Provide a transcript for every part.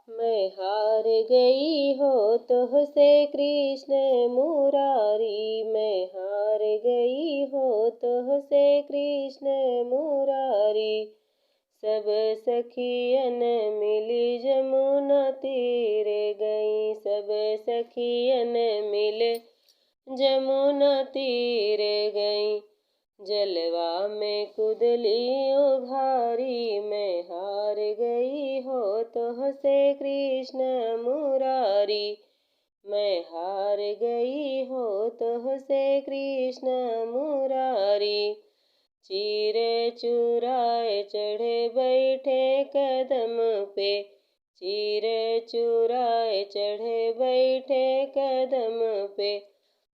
मैं हार गई हो तुझसे कृष्ण मुरारी, मैं हार गई हो तुझसे कृष्ण मुरारी। सब सखियन मिली जमुना तीरे गई, सब सखियन मिल जमुना तीरे गई। जलवा में कुदली उघारी, मैं हार गई हो तुझसे कृष्ण मुरारी, मैं हार गई हो तुझसे कृष्ण मुरारी। चीरे चुराए चढ़े बैठे कदम पे, चीरे चुराए चढ़े बैठे कदम पे।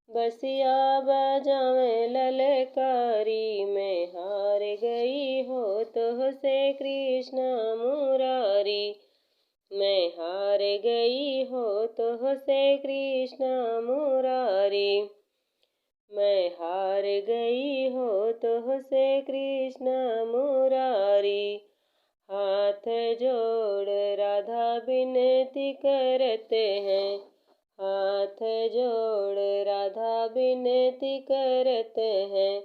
बसिया बजावे ललकारी, मैं हार गई हो तुझसे कृष्ण मुरारी, मैं हार गई हो तुझसे कृष्ण मुरारी। मैं हार गई हो तुझसे कृष्ण मुरारी। हाथ जोड़ राधा विनती करते हैं, हाथ जोड़ राधा विनती करते हैं।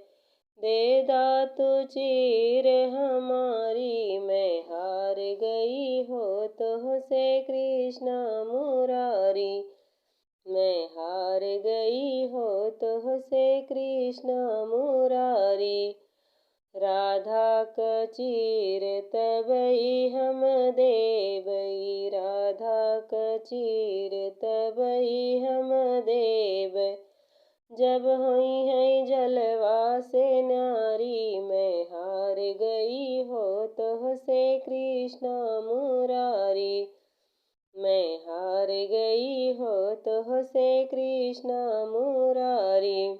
दे दातु चीर हमारी, मैं हार गई हो तुझसे कृष्ण मुरारी, मैं हार गई हो तुझसे कृष्ण मुरारी। राधा कचीर तबई हम देवई, राधा कचीर तबई हम देव। जब हुई है जलवा से नारी, मैं हार गई हो तुझसे कृष्ण मुरारी, मैं हार गई हो तुझसे कृष्ण मुरारी।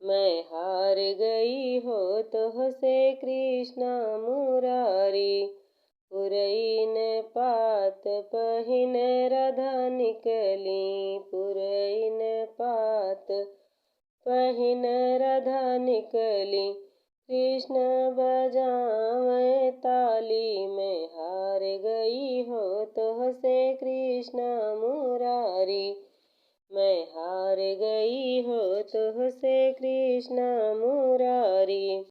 मैं हार गई हो तुझसे कृष्ण मुरारी। पुरैन पात पहिन राधा निकली, पुरैन पात पहिन राधा निकली। कृष्ण बजावे ताली, मैं हार गई हो तुझसे कृष्ण मुरारी, मैं हार गई हो तुझसे कृष्ण मुरारी।